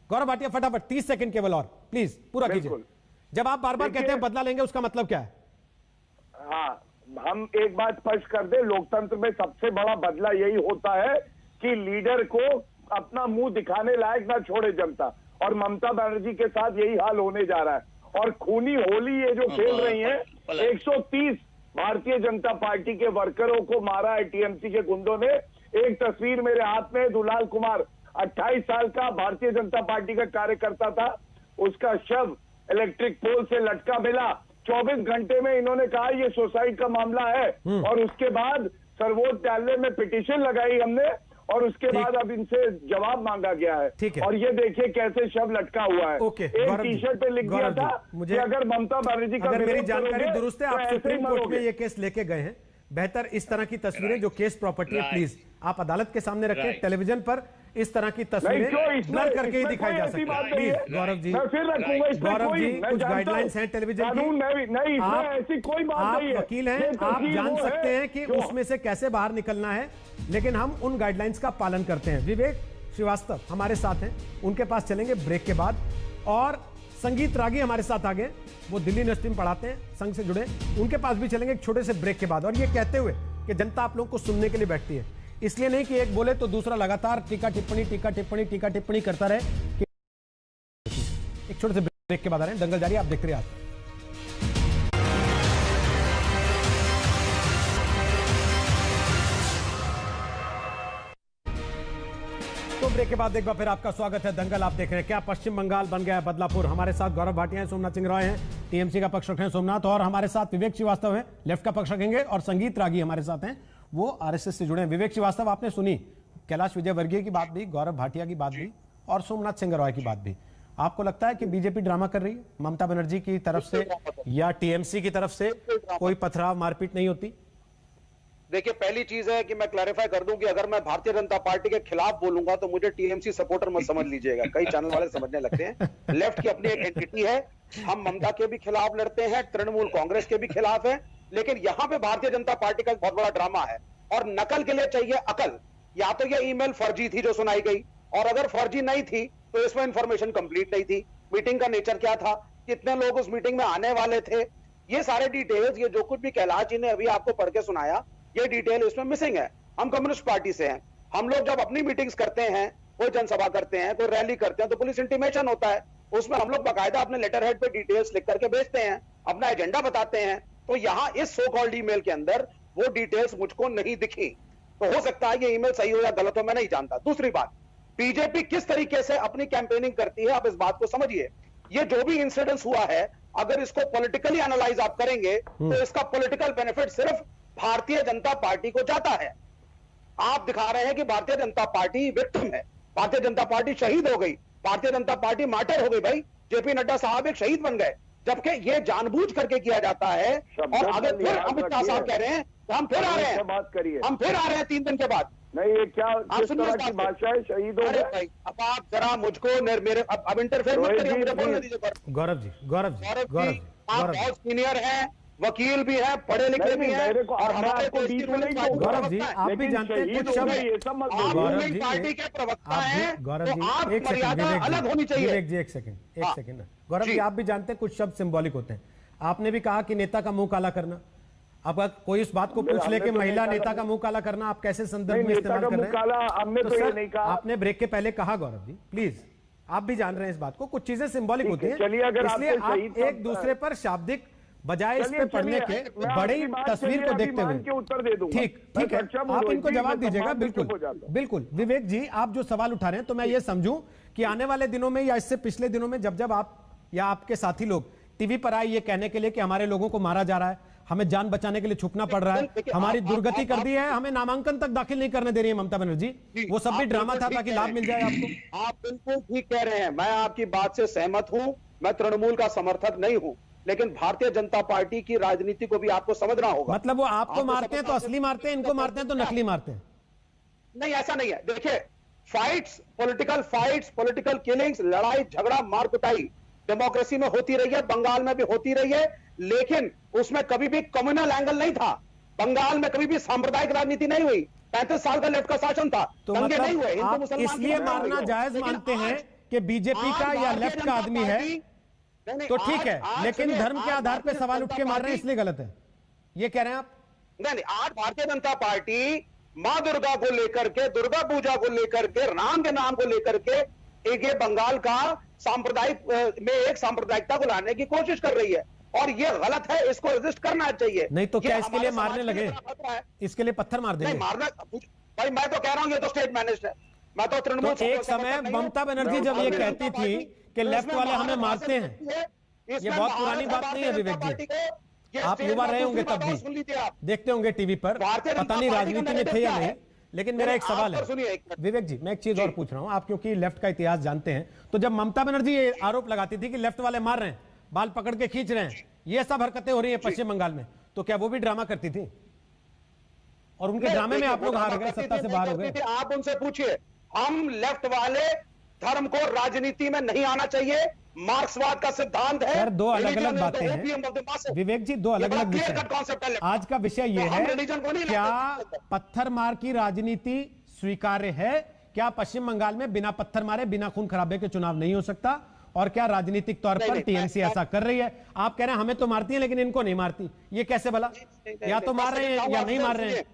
गौरव भाटिया फटाफट 30 सेकंड केवल और प्लीज पूरा कीजिए। जब आप बार बार कहते हैं बदला लेंगे उसका मतलब क्या है? हाँ हम एक बात स्पष्ट कर दे, लोकतंत्र में सबसे बड़ा बदला यही होता है कि लीडर को अपना मुंह दिखाने लायक ना छोड़े जनता, और ममता बनर्जी के साथ यही हाल होने जा रहा है। और खूनी होली ये जो खेल रही है, 130 भारतीय जनता पार्टी के वर्करों को मारा है टीएमसी के गुंडों ने। एक तस्वीर मेरे हाथ में, दुलाल कुमार 28 साल का भारतीय जनता पार्टी का कार्यकर्ता था, उसका शव इलेक्ट्रिक पोल से लटका मिला। 24 घंटे में इन्होंने कहा ये सुसाइड का मामला है, और उसके बाद सर्वोच्च न्यायालय में पिटीशन लगाई हमने, और उसके बाद अब इनसे जवाब मांगा गया है। और ये देखिए कैसे शव लटका हुआ है। एक टी शर्ट पे लिख दिया था कि अगर ममता बनर्जी का, अगर मेरी जानकारी दुरुस्त है, आप सुप्रीम कोर्ट में ये केस लेके गए हैं, बेहतर इस तरह की तस्वीरें जो केस प्रॉपर्टी है प्लीज आप अदालत के सामने रखें। टेलीविजन पर इस तरह की तस्वीरें ब्लर करके ही दिखाई जा सकती है। प्लीज गौरव जी, गौरव जी, कुछ गाइडलाइंस हैं टेलीविजन की, आप वकील हैं, आप जान सकते हैं कि उसमें से कैसे बाहर निकलना है, लेकिन हम उन गाइडलाइंस का पालन करते हैं। विवेक श्रीवास्तव हमारे साथ हैं, उनके पास चलेंगे ब्रेक के बाद। और संगीत रागी हमारे साथ आ गए, वो दिल्ली यूनिवर्सिटी में पढ़ाते हैं, संघ से जुड़े, उनके पास भी चलेंगे एक छोटे से ब्रेक के बाद। और ये कहते हुए कि जनता आप लोगों को सुनने के लिए बैठती है, इसलिए नहीं कि एक बोले तो दूसरा लगातार टीका टिप्पणी करता रहे। एक छोटे से ब्रेक के बाद आ रहे हैं, दंगल जारी, आप देखते रहिए। तो ब्रेक के बाद एक बार फिर आपका स्वागत है, दंगल आप देख रहे हैं। क्या पश्चिम बंगाल बन गया है बदलापुर? हमारे साथ गौरव भाटिया हैं, सोमनाथ सिंह रॉय हैं, टीएमसी का पक्ष रखें सोमनाथ, और हमारे साथ विवेक श्रीवास्तव है, लेफ्ट का पक्ष रखेंगे, और संगीत रागी हमारे साथ हैं, वो आरएसएस से जुड़े हैं। विवेक श्रीवास्तव, आपने सुनी कैलाश विजयवर्गीय की बात भी, गौरव भाटिया की बात भी, और सोमनाथ सिंह रॉय की बात भी। आपको लगता है कि बीजेपी ड्रामा कर रही है ममता बनर्जी की तरफ से, या टीएमसी की तरफ से कोई पथराव मारपीट नहीं होती? देखिए, पहली चीज है कि मैं क्लैरिफाई कर दूं कि अगर मैं भारतीय जनता पार्टी के खिलाफ बोलूंगा तो मुझे टीएमसी सपोर्टर मत समझ लीजिएगा, कई चैनल वाले समझने लगते हैं। लेफ्ट की अपनी एक एंटिटी है, हम ममता के भी खिलाफ लड़ते हैं, तृणमूल कांग्रेस के भी खिलाफ है, लेकिन यहां पे भारतीय जनता पार्टी का एक बहुत बड़ा ड्रामा है। और नकल के लिए चाहिए अकल। या तो ये ईमेल फर्जी थी जो सुनाई गई, और अगर फर्जी नहीं थी तो इसमें इंफॉर्मेशन कंप्लीट नहीं थी। मीटिंग का नेचर क्या था, कितने लोग उस मीटिंग में आने वाले थे, ये सारे डिटेल्स, ये जो कुछ भी कैलाश जी ने अभी आपको पढ़ के सुनाया, ये डिटेल इसमें मिसिंग है। हम कम्युनिस्ट पार्टी से हैं, हम लोग जब अपनी मीटिंग्स करते हैं, कोई जनसभा करते हैं, कोई रैली करते हैं, तो पुलिस इंटीमेशन होता है, उसमें हम लोग बाकायदा अपने लेटर हेड पे डिटेल्स लिख करके भेजते हैं, अपना एजेंडा बताते हैं। तो यहाँ इस सो कॉल्ड ईमेल के अंदर वो डिटेल्स मुझको नहीं दिखी, तो हो सकता है ये ईमेल सही हो या गलत हो, मैं नहीं जानता। दूसरी बात, बीजेपी किस तरीके से अपनी कैंपेनिंग करती है, आप इस बात को समझिए। ये जो भी इंसिडेंस हुआ है, अगर इसको पॉलिटिकली एनालाइज आप करेंगे तो इसका पॉलिटिकल बेनिफिट सिर्फ भारतीय जनता पार्टी को जाता है। आप दिखा रहे हैं कि भारतीय जनता पार्टी विक्टिम है, भारतीय जनता पार्टी शहीद हो गई, भारतीय जनता पार्टी मार्टर हो गई। भाई जेपी नड्डा साहब एक शहीद बन गए, जबकि ये जानबूझ करके किया जाता है। और अगर फिर अमित शाह साहब कह रहे हैं तो हम फिर आ रहे हैं, बात करिए, हम फिर आ रहे हैं 3 दिन के बाद। नहीं, ये क्या किस तरह की भाषा है, शहीद हो गए? भाई अब आप जरा मुझको मेरे अब इंटरफेयर मत करिए, मुझे बोलने दीजिए। गौरव जी, आप बहुत सीनियर हैं, वकील भी है, पढ़े लिखे भी हैं, और हमारे को गौरव जी आप भी जानते हैं कुछ शब्द, गौरव जी पार्टी के प्रवक्ता हैं, गौरव तो जी आप एक मर्यादा अलग होनी चाहिए। विवेक जी एक सेकंड गौरव जी, आप भी जानते हैं कुछ शब्द सिंबॉलिक होते हैं। आपने भी कहा कि नेता का मुंह काला करना, अब कोई इस बात को पूछ ले कि महिला नेता का मुंह काला करना आप कैसे संदर्भ में इस्तेमाल कर रहे हैं? हमने तो ये नहीं कहा। आपने ब्रेक के पहले कहा गौरव जी, प्लीज, आप भी जान रहे हैं इस बात को, कुछ चीजें सिंबॉलिक होती हैं, इसलिए आप एक दूसरे पर शाब्दिक बजाय इस पे पढ़ने के बड़ी तस्वीर को देखते हुए उत्तर दे दूंगा। ठीक है, आप इनको जवाब दीजिएगा। बिल्कुल विवेक जी, आप जो सवाल उठा रहे हैं, तो मैं ये समझूं कि आने वाले दिनों में या इससे पिछले दिनों में जब आप या आपके साथी लोग टीवी पर आए ये कहने के लिए कि हमारे लोगों को मारा जा रहा है, हमें जान बचाने के लिए छुपना पड़ रहा है, हमारी दुर्गति कर दी है, हमें नामांकन तक दाखिल नहीं करने दे रही है ममता बनर्जी, वो सब भी ड्रामा था ताकि लाभ मिल जाए आपको? आप बिल्कुल ठीक कह रहे हैं, मैं आपकी बात से सहमत हूं, मैं तृणमूल का समर्थक नहीं हूं, लेकिन भारतीय जनता पार्टी की राजनीति को भी आपको समझना होगा। मतलब वो आपको मारते हैं तो असली मारते हैं, इनको मारते हैं तो नकली मारते हैं? नहीं, ऐसा नहीं है। देखिए, फाइट्स, पॉलिटिकल किलिंग्स, लड़ाई झगड़ा मार कुटाई डेमोक्रेसी में होती रही है, बंगाल में भी होती रही है, लेकिन उसमें कभी भी कम्युनल एंगल नहीं था। बंगाल में कभी भी सांप्रदायिक राजनीति नहीं हुई, 35 साल का लेफ्ट का शासन था, दंगे नहीं हुए, हिंदू मुसलमान। इसलिए मारना जायज मानते हैं कि बीजेपी का या लेफ्ट का आदमी है तो ठीक है, लेकिन धर्म के आधार पर सवाल उठ के मार रहे हैं इसलिए गलत है, ये कह रहे हैं आप? नहीं, आज भारतीय जनता पार्टी मां दुर्गा को लेकर के, दुर्गा पूजा को लेकर के, राम के नाम को लेकर के एक ये बंगाल का सांप्रदायिक में एक सांप्रदायिकता को लाने की कोशिश कर रही है और ये गलत है, इसको रेजिस्ट करना चाहिए। नहीं तो क्या इसके लिए मारने लगे? इसके लिए पत्थर मार देंगे? नहीं मारना भाई, मैं तो कह रहा हूं ये तो स्टेट मैनेज्ड है। मैं तो तृणमूल तो एक समय ममता बनर्जी जब ये कहती थी कि लेफ्ट वाले हमें मारते हैं, ये बहुत पुरानी बात नहीं है विवेक जी, आप युवा रहे होंगे तब भी, देखते होंगे टीवी पर, पता नहीं राजनीति में थे या नहीं। लेकिन मेरा एक सवाल है विवेक जी, मैं एक चीज और पूछ रहा हूं, आप क्योंकि लेफ्ट का इतिहास जानते हैं, तो जब ममता बनर्जी ये आरोप लगाती थी कि लेफ्ट वाले मार रहे हैं, बाल पकड़ के खींच रहे हैं, ये सब हरकतें हो रही है पश्चिम बंगाल में, तो क्या वो भी ड्रामा करती थी? और उनके ड्रामे में आप लोग हार गए, सत्ता से बाहर हो गए। आप उनसे पूछिए, हम लेफ्ट वाले धर्म को राजनीति में नहीं आना चाहिए, मार्क्सवाद का सिद्धांत है। सर, दो अलग अलग बातें हैं विवेक जी, दो अलग अलग विषय। आज का विषय यह है, क्या पत्थर मार की राजनीति स्वीकार्य है? क्या पश्चिम बंगाल में बिना पत्थर मारे, बिना खून खराबे के चुनाव नहीं हो सकता? और क्या राजनीतिक तौर पर टीएमसी ऐसा कर रही है? आप कह रहे हैं हमें तो मारती है लेकिन इनको नहीं मारती, ये कैसे भला? या तो मार रहे हैं या नहीं मार रहे हैं?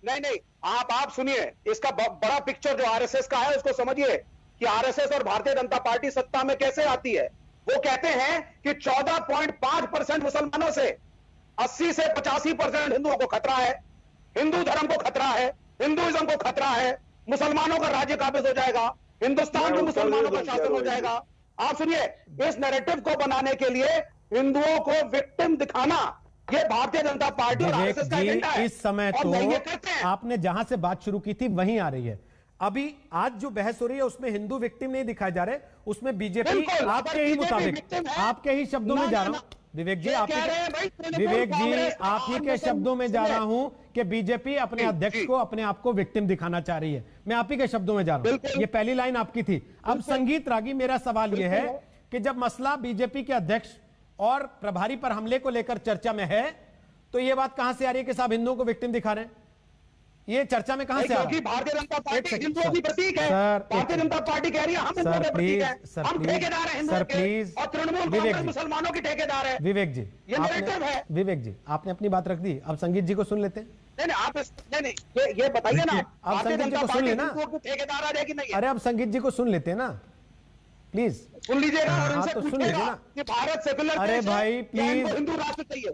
नहीं, आप सुनिए, इसका बड़ा पिक्चर जो आरएसएस का है उसको समझिए कि आरएसएस और भारतीय जनता पार्टी सत्ता में कैसे आती है। वो कहते हैं कि 14.5% मुसलमानों से 80 से 85% हिंदुओं को खतरा है, हिंदू धर्म को खतरा है, हिंदुइज्म को खतरा है, मुसलमानों का राज्य काबिज हो जाएगा, हिंदुस्तान में मुसलमानों का शासन हो जाएगा। आप सुनिए, इस नैरेटिव को बनाने के लिए हिंदुओं को विक्टिम दिखाना, ये भारतीय जनता पार्टी और आरएसएस का एजेंडा है। इस समय तो आपने जहां से बात शुरू की थी वहीं आ रही है। अभी आज जो बहस हो रही है उसमें हिंदू विक्टिम नहीं दिखाए जा रहे, उसमें बीजेपी, आपके ही मुताबिक, आपके ही शब्दों में जा रहा हूं विवेक जी, आप ही के शब्दों में जा रहा हूं कि बीजेपी अपने अध्यक्ष को, अपने आप को विक्टिम दिखाना चाह रही है। मैं आप ही के शब्दों में जा रहा हूं, ये पहली लाइन आपकी थी। अब संगीत रागी, मेरा सवाल यह है कि जब मसला बीजेपी के अध्यक्ष और प्रभारी पर हमले को लेकर चर्चा में है, तो यह बात कहां से आ रही है कि साहब हिंदुओं को विक्टिम दिखा रहे हैं? ये चर्चा में कहां से आ रहा है? भारतीय जनता पार्टी हिंदुओं की प्रतीक है। भारतीय जनता पार्टी कह रही है हम हिंदुओं के प्रतीक हैं, हम ठेकेदार हैं हिंदुओं के, और तृणमूल कांग्रेस मुसलमानों की ठेकेदार है। विवेक जी, ये नैरेटिव है। विवेक जी, आपने अपनी बात रख दी, अब संगीत जी को सुन लेते हैं। नहीं, आप ये बताइए ना, आप संगीत जी को सुन लेना, ठेकेदार है कि नहीं? अरे अब संगीत जी को सुन लेते हैं ना, प्लीज सुन लीजिएगा और इनसे तो सुन पूछिएगा लीजिए ना कि भारत सेकुलर अरे देश है, भाई क्या इनको प्लीज, हिंदू राष्ट्र चाहिए?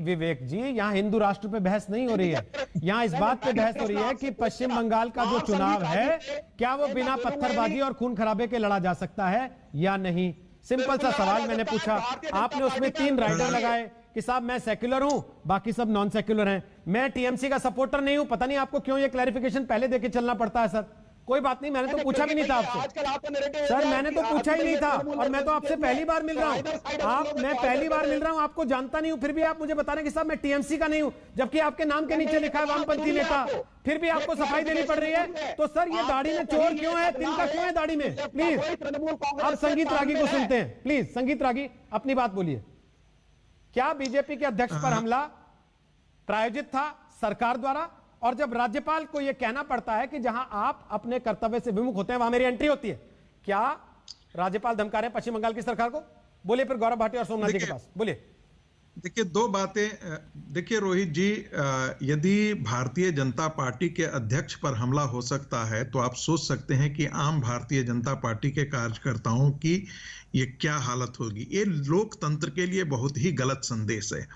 विवेक जी यहाँ हिंदू राष्ट्र पे बहस नहीं हो रही है, यहाँ इस बात पे बहस हो रही है कि पश्चिम बंगाल का जो चुनाव है, क्या वो बिना पत्थरबाजी और खून खराबे के लड़ा जा सकता है या नहीं? सिंपल सा सवाल मैंने पूछा, आपने उसमें 3 राइडर लगाए कि साहब मैं सेक्युलर हूं, बाकी सब नॉन सेक्युलर हैं, मैं टीएमसी का सपोर्टर नहीं हूं। पता नहीं आपको क्यों ये क्लैरिफिकेशन पहले देके चलना पड़ता है सर। कोई बात नहीं, मैंने तो पूछा भी नहीं था आपसे सर, मैंने तो पूछा ही नहीं था, और मैं तो आपसे पहली बार मिल रहा हूं, मैं पहली बार मिल रहा हूं, आपको जानता नहीं हूं, फिर भी आप मुझे बता रहे हैं कि साहब मैं टीएमसी का नहीं हूं, जबकि आपके नाम के नीचे लिखा है वामपंथी नेता, फिर भी आपको सफाई देनी पड़ रही है। तो सर ये दाढ़ी में चोर क्यों है, तिनका क्यों है दाढ़ी में? प्लीज आप संगीत रागी को सुनते हैं, प्लीज संगीत रागी अपनी बात बोलिए। क्या बीजेपी के अध्यक्ष पर हमला प्रायोजित था सरकार द्वारा? और जब राज्यपाल को यह कहना पड़ता है कि जहां आप अपने कर्तव्य से विमुख होते हैं वहां मेरी एंट्री होती है, क्या राज्यपाल धमका रहे हैं पश्चिम बंगाल की सरकार को? बोलिए फिर गौरव भाटी और सोमनाथ जी के पास बोलिए। देखिए, 2 बातें। देखिए रोहित जी, यदि भारतीय जनता पार्टी के अध्यक्ष पर हमला हो सकता है तो आप सोच सकते हैं कि आम भारतीय जनता पार्टी के कार्यकर्ताओं की ये क्या हालत होगी। ये लोकतंत्र के लिए बहुत ही गलत संदेश है।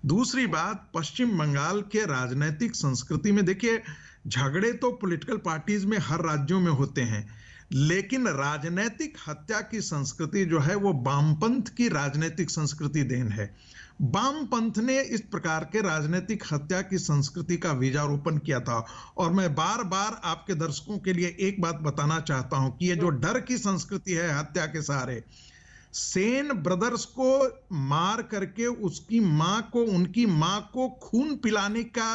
दूसरी बात, पश्चिम बंगाल के राजनीतिक संस्कृति में देखिए, झगड़े तो पॉलिटिकल पार्टीज में हर राज्यों में होते हैं, लेकिन राजनीतिक हत्या की संस्कृति जो है वो वामपंथ की राजनीतिक संस्कृति देन है। वामपंथ ने इस प्रकार के राजनीतिक हत्या की संस्कृति का बीजारोपण किया था। और मैं बार बार आपके दर्शकों के लिए एक बात बताना चाहता हूं कि ये जो डर की संस्कृति है हत्या के सहारे, सेन ब्रदर्स को मार करके उनकी मां को खून पिलाने का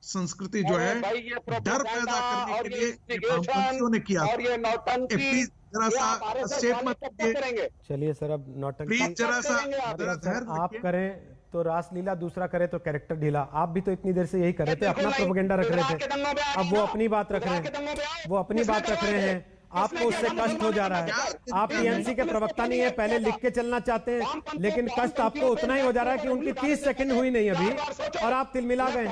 संस्कृति जो है डर पैदा करने के लिए वामपंथियों ने किया। प्लीज जरा सा स्टेटमेंट, चलिए सर, अब नौटंकी प्लीज जरा सा आप करें तो रासलीला, दूसरा करे तो कैरेक्टर ढीला। आप भी तो इतनी देर से यही कर रहे थे, अपना प्रोपेगेंडा रख रहे थे, अब वो अपनी बात रख रहे हैं, आपको उससे कष्ट हो जा रहा है। आप टीएमसी के प्रवक्ता नहीं है, पहले लिख के चलना चाहते हैं, लेकिन कष्ट आपको उतना ही हो जा रहा है कि उनकी 30 सेकंड हुई नहीं अभी और आप तिलमिला गए।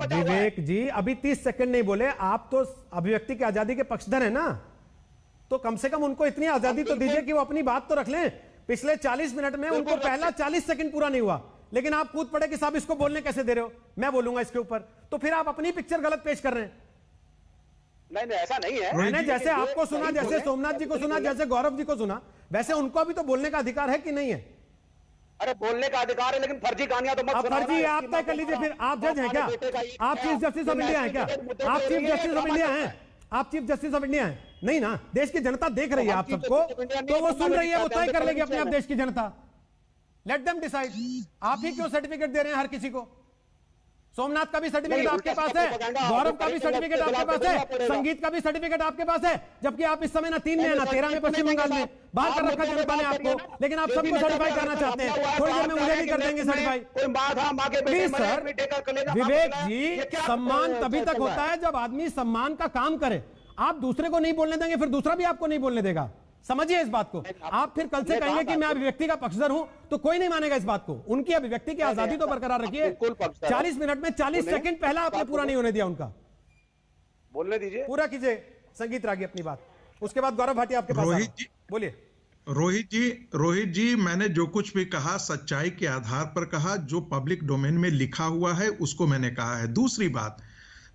विवेक जी अभी 30 सेकंड नहीं बोले, आप तो अभिव्यक्ति की आजादी के पक्षधर है ना, तो कम से कम उनको इतनी आजादी तो दीजिए कि वो अपनी बात तो रख लें। पिछले 40 मिनट में उनको पहला 40 सेकंड पूरा नहीं हुआ, लेकिन आप कूद पड़े कि साहब इसको बोलने कैसे दे रहे हो, मैं बोलूंगा इसके ऊपर, तो फिर आप अपनी पिक्चर गलत पेश कर रहे हैं। नहीं ऐसा नहीं है। मैंने जैसे आपको सुना, जैसे सोमनाथ जी को सुना, जैसे गौरव जी को सुना, वैसे उनको भी तो बोलने का अधिकार है कि नहीं है? अरे बोलने का अधिकार है, लेकिन फर्जी कहानियां तो मत सुनाओ। फर्जी आप तय कर लीजिए। फिर आप जज हैं क्या? आप चीफ जस्टिस ऑफ इंडिया हैं क्या? आप चीफ जस्टिस ऑफ इंडिया हैं? आप चीफ जस्टिस ऑफ इंडिया हैं? नहीं ना। देश की जनता देख रही है आप सबको, तो वो सुन रही है, वो तय कर लेगी अपने आप देश की जनता। Let them decide. आप ही क्यों सर्टिफिकेट दे रहे हैं हर किसी को? सोमनाथ का भी सर्टिफिकेट आपके पास है, गौरव का भी सर्टिफिकेट आपके पास है, संगीत का भी सर्टिफिकेट आपके पास है, जबकि आप इस समय ना 3 में है ना 13 में पश्चिम बंगाल में बाहर कर रखा जनता ने आपको, लेकिन आप सबको सर्टिफाई करना चाहते हैं। थोड़ी देर में मुझे भी कर देंगे certify. Please sir. Vivek ji, सम्मान तभी तक होता है जब आदमी सम्मान का काम करे। आप दूसरे को नहीं बोलने देंगे, फिर दूसरा भी आपको नहीं बोलने देगा। समझिए इस बात को। आप फिर कल से कहेंगे कि मैं अभिव्यक्ति का पक्षधर हूं, तो कोई नहीं मानेगा इस बात को। उनकी अभिव्यक्ति की आजादी तो बरकरार रखिए। 40 मिनट में 40 सेकंड पहला आपने पूरा नहीं होने दिया उनका। बोलने दीजिए, पूरा कीजिए संगीत रागी अपनी बात, उसके बाद गौरव भाटिया आपके पास। बोलिए। रोहित जी, मैंने जो कुछ भी कहा सच्चाई के आधार पर कहा, जो पब्लिक डोमेन में लिखा हुआ है उसको मैंने कहा है। दूसरी बात,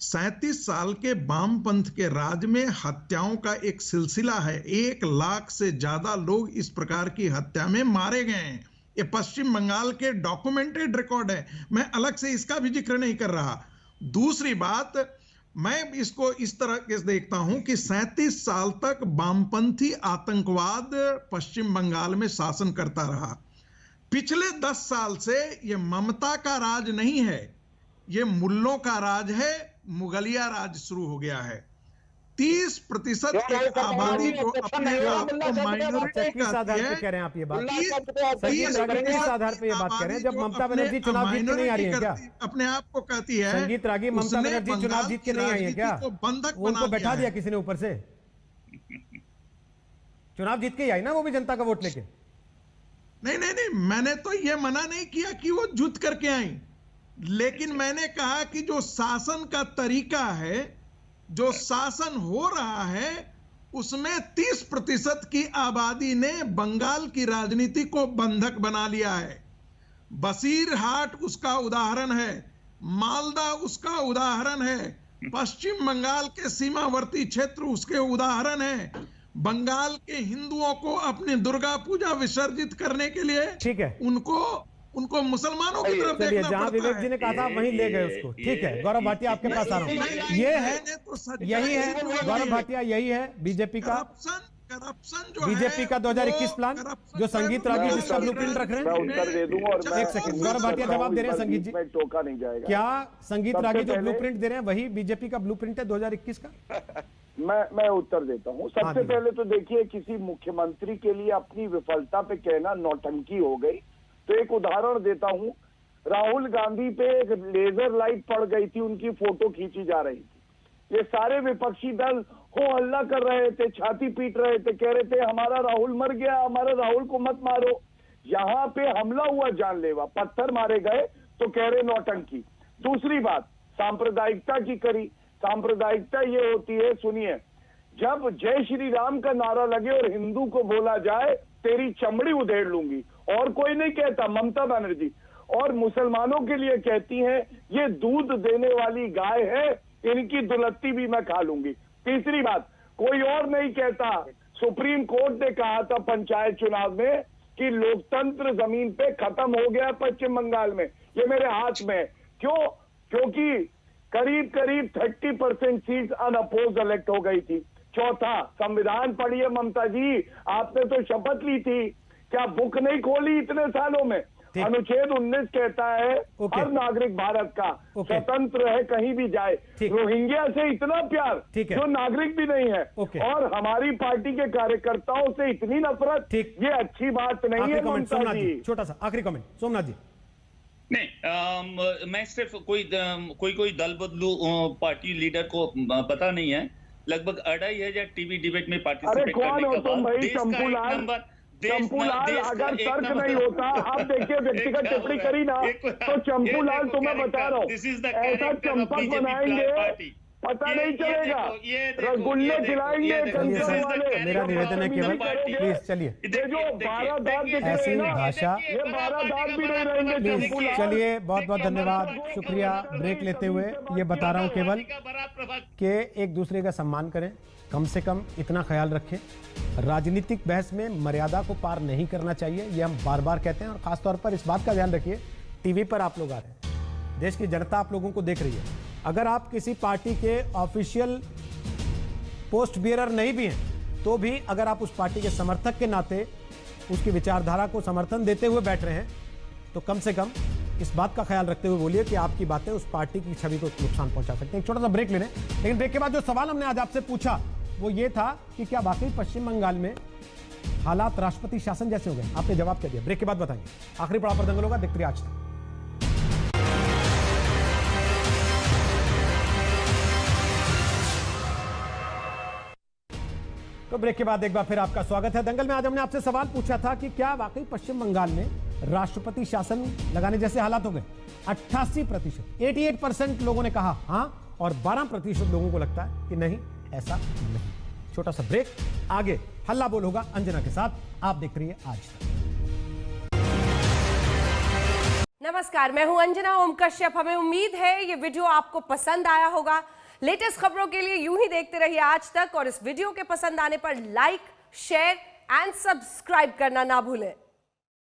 37 साल के वामपंथ के राज में हत्याओं का एक सिलसिला है। 1 लाख से ज्यादा लोग इस प्रकार की हत्या में मारे गए हैं। ये पश्चिम बंगाल के डॉक्यूमेंटेड रिकॉर्ड है, मैं अलग से इसका भी जिक्र नहीं कर रहा। दूसरी बात, मैं इसको इस तरह के देखता हूं कि 37 साल तक वामपंथी आतंकवाद पश्चिम बंगाल में शासन करता रहा। पिछले 10 साल से ये ममता का राज नहीं है, ये मुल्लों का राज है, मुगलिया राज शुरू हो गया है। 30% की आबादी को अपने आप को माइनॉरिटी किस आधार पे कह रहे हैं आप ये बात? किस आधार पे ये बात कह रहे हैं जब ममता बनर्जी चुनाव जीत के नहीं आ रही है क्या? अपने आप को कहती है संगीत रागी, ममता बनर्जी चुनाव जीत के नहीं आई है क्या? उनको बैठा दिया किसी ने ऊपर से? चुनाव जीत के ही आई ना वो भी जनता का वोट लेके। नहीं, मैंने तो ये मना नहीं किया कि वो जुट करके आई, लेकिन मैंने कहा कि जो शासन का तरीका है, जो शासन हो रहा है, उसमें 30% की आबादी ने बंगाल की राजनीति को बंधक बना लिया है। बसीरहाट उसका उदाहरण है, मालदा उसका उदाहरण है, पश्चिम बंगाल के सीमावर्ती क्षेत्र उसके उदाहरण है। बंगाल के हिंदुओं को अपनी दुर्गा पूजा विसर्जित करने के लिए ठीक है उनको मुसलमानों की तरफ देखना पड़ता है। जहां विवेक जी ने कहा था वहीं ले गए उसको। ठीक है गौरव भाटिया आपके पास आ रहा हूं। ये है, यही है गौरव भाटिया, यही है बीजेपी का करप्शन जो बीजेपी का 2021 प्लान, जो संगीत रागी जिसका ब्लूप्रिंट रख रहे हैं। मैं उत्तर दे दूंगा और एक सेकंड, गौरव भाटिया जवाब दे रहे हैं संगीत जी। टोका नहीं जाएगा। क्या संगीत रागी जो ब्लूप्रिंट दे रहे हैं वही बीजेपी का ब्लूप्रिंट है 2021 का? मैं उत्तर देता हूं। सबसे पहले तो देखिए, किसी मुख्यमंत्री के लिए अपनी विफलता पे कहना नौटंकी हो गई। तो एक उदाहरण देता हूं, राहुल गांधी पे एक लेजर लाइट पड़ गई थी, उनकी फोटो खींची जा रही थी। ये सारे विपक्षी दल हो हल्ला कर रहे थे, छाती पीट रहे थे, कह रहे थे हमारा राहुल मर गया, हमारे राहुल को मत मारो। यहाँ पे हमला हुआ जानलेवा, पत्थर मारे गए तो कह रहे नौटंकी। दूसरी बात, सांप्रदायिकता की करी। सांप्रदायिकता ये होती है, सुनिए, जब जय श्री राम का नारा लगे और हिंदू को बोला जाए तेरी चमड़ी उधेड़ लूंगी, और कोई नहीं कहता, ममता बनर्जी। और मुसलमानों के लिए कहती हैं ये दूध देने वाली गाय है, इनकी दुलत्ती भी मैं खा लूंगी। तीसरी बात, कोई और नहीं कहता, सुप्रीम कोर्ट ने कहा था पंचायत चुनाव में कि लोकतंत्र जमीन पे खत्म हो गया पश्चिम बंगाल में। ये मेरे हाथ में है। क्यों? क्योंकि करीब 30% सीट अनअपोज इलेक्ट हो गई थी। चौथा, संविधान पढ़िए ममता जी, आपने तो शपथ ली थी, क्या बुक नहीं खोली इतने सालों में? अनुच्छेद 19 कहता है हर नागरिक भारत का स्वतंत्र है कहीं भी जाए। रोहिंग्या से इतना प्यार जो नागरिक भी नहीं है, और हमारी पार्टी के कार्यकर्ताओं से इतनी नफरत, ये अच्छी बात नहीं है ममता जी। छोटा सा आखिरी कमेंट सोमनाथ जी। नहीं, मैं सिर्फ कोई दल बदलू पार्टी लीडर को पता नहीं है, लगभग 2500 टीवी डिबेट में अरे पार्टिसिपेट कौन करने हो के तुम बाद भाई? देश का एक चंपूलाल नंबर अगर तर्क नहीं होता, आप देखिए व्यक्तिगत टिप्पणी करी ना, तो चंपूलाल तुम्हें बता रहा हूँ, ऐसा चंपक बनाएंगे पता नहीं चलेगा, रसगुल्ले खिलाएंगे कंचन वाले। मेरा निवेदन है केवल प्लीज चलिए, ये जो 12 दांत दिख रहे ऐसी हैं ना, भाषा, ये 12 दांत भी नहीं रहेंगे प्लीज चंपूलाल। चलिए, बहुत बहुत धन्यवाद, शुक्रिया। ब्रेक लेते हुए ये बता रहा हूँ केवल कि एक दूसरे का सम्मान करें, कम से कम इतना ख्याल रखें, राजनीतिक बहस में मर्यादा को पार नहीं करना चाहिए, ये हम बार बार कहते हैं। और खासतौर पर इस बात का ध्यान रखिए, टीवी पर आप लोग आ रहे हैं, देश की जनता आप लोगों को देख रही है, अगर आप किसी पार्टी के ऑफिशियल पोस्ट बियरर नहीं भी हैं, तो भी अगर आप उस पार्टी के समर्थक के नाते उसकी विचारधारा को समर्थन देते हुए बैठ रहे हैं, तो कम से कम इस बात का ख्याल रखते हुए बोलिए कि आपकी बातें उस पार्टी की छवि को नुकसान पहुंचा सकते हैं। एक छोटा सा ब्रेक ले लें, लेकिन ब्रेक के बाद जो सवाल हमने आज आपसे पूछा वो ये था कि क्या वाकई पश्चिम बंगाल में हालात राष्ट्रपति शासन जैसे हो गए? आपने जवाब क्या दिया? ब्रेक के बाद बताएंगे। आखिरी पड़ाव पर दंगल होगा, देखते रहिए आज तक। तो ब्रेक के बाद एक बार फिर आपका स्वागत है। दंगल में आज हमने आपसे सवाल पूछा था कि क्या वाकई पश्चिम बंगाल में राष्ट्रपति शासन लगाने जैसे हालात हो गए? 88%, 88% लोगों ने कहा हां, और 12% लोगों को लगता है कि नहीं, ऐसा नहीं। छोटा सा ब्रेक, आगे हल्ला बोल होगा अंजना के साथ। आप देख रही है आज तक। नमस्कार, मैं हूं अंजना ओम कश्यप। हमें उम्मीद है ये वीडियो आपको पसंद आया होगा। लेटेस्ट खबरों के लिए यूं ही देखते रहिए आज तक, और इस वीडियो के पसंद आने पर लाइक, शेयर एंड सब्सक्राइब करना ना भूलें।